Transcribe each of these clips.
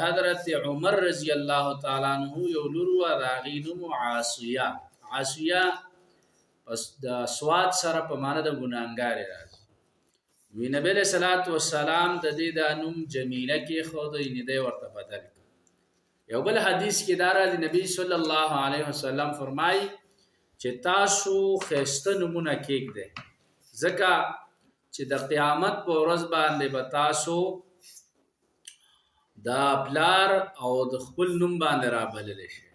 حضرت عمر رضی الله تعالی عنہ یو لور و راغی نوم عاصیه. عاصیه پس د سواد سره په معنا د ګناګار راځي. وی نبی له صلوات و سلام د دې د نوم جمیله کې خو د دې ورته بدل. یو بل حدیث کې دارا د نبی صلی الله علیه وسلم فرمای چې تاسو خسته نمونه کېږئ ځکه چې د قیامت په ورځ باندې به تاسو دا پلار او د خپل نوم باندې را بلل شي.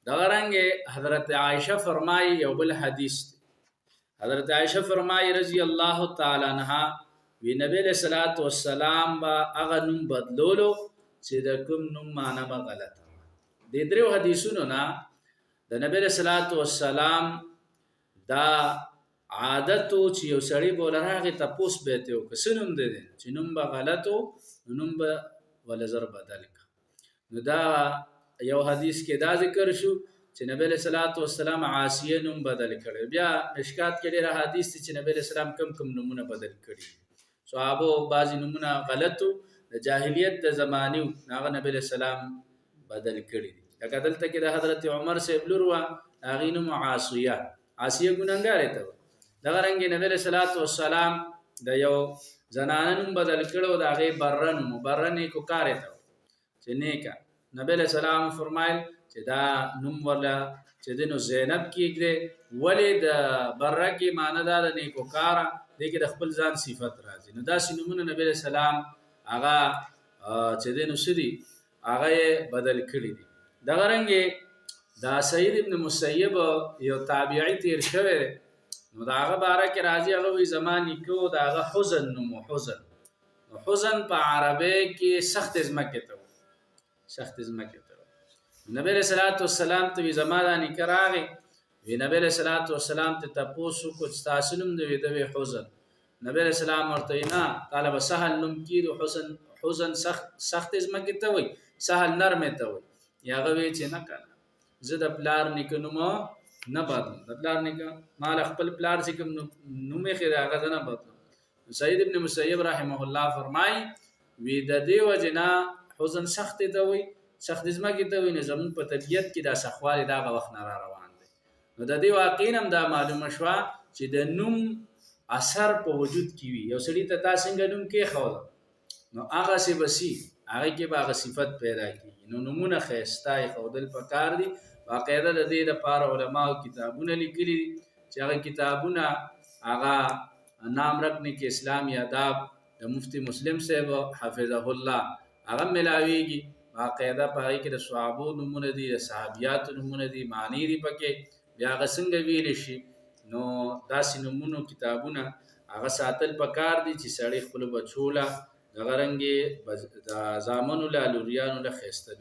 دا رنګه حضرت عائشہ فرمایي یو بل حدیث حضرت عائشہ فرمایي رضی الله تعالی عنها وی نبی له صلوات و سلام با هغه نوم بدلولو چې د کوم نوم معنا به غلطه. د درو حدیثونو نه د نبی له صلوات و سلام دا عادت چې یو سړی بوله راغی تاسو به ته او کسنوم دي چې نوم به غلطو نوم به ولا زر بدل کا. نو دا یو حدیث کې دا ذکر شو چې نبی له صلوات و سلام عاصیه نوم بدل کړي. بیا مشکات کې ډېر حدیث چې نبی له سلام کم نومونه بدل کړي. صحابه بعضی نومونه غلطو د جاهلیت د زمانو هغه نبی له سلام بدل کړي. لکه دلته کې د حضرت عمر سے بلور وا هغه نوم عاصیه. عاصیه ګناګار ته دغه رنګ نبی له صلوات و سلام د یو زنانن بدل کړو د هغه برن کو کار ته چې نیکا. نبی له سلام فرمایل چې دا نوم ولا چې دینو زینب کېږي ولی د بره کې معنی دا د نیکو کار دغه د خپل ځان صفت راځي. نو دا سینمونه نبی له سلام هغه چې دینو سری هغه بدل کړی دي. دغه رنګ دا سید ابن مسیب یو تابعی تیر شوی نو دا هغه باره کې راځي هغه وی زمانی کو دا هغه حزن نوم حزن په عربی کې سخت ازمکه ته نبی علیہ الصلوۃ والسلام ته زمانہ نکراغي وی نبی علیہ الصلوۃ والسلام ته تاسو کو تاسنم دی د حزن. نبی علیہ السلام ورته نه طالب سهل نوم کیدو حزن سخت ازمکه ته وی سهل نرمه ته وی یا غوی چې نه کنه زه د پلار نکنوم نه بدل د پلار نک مال خپل پلار چې کوم نومه خیر هغه نه بدل. سید ابن مسیب رحمه الله فرمای وی د دې وجنا حزن سخت ته وی سخت ازمکه ته وی نه زمون په طبیعت کې دا سخواله دا وخت نه روان دي. نو د دې واقعینم دا معلومه شوه چې د نوم اثر په وجود کې وي. یو سړی ته تاسو څنګه نوم کې خو نو هغه سی بسی هغه کې به صفت پیدا کیږي. نو نمونه خيستای خودل پکار دي. واقعا د دې لپاره علما او کتابونه لیکلي چې هغه کتابونه هغه نام رکھنے کې اسلامي آداب د مفتی مسلم صاحب حفظه الله هغه ملاويږي. واقعا په هغه کې د صحابو نمونه دي د صحابيات نمونه دي معنی دي پکې بیا غسنګ ویل شي. نو داسې نمونه کتابونه هغه ساتل پکار دي چې سړی خپل بچوله د غرنګي د زامنو له لوريانو له خسته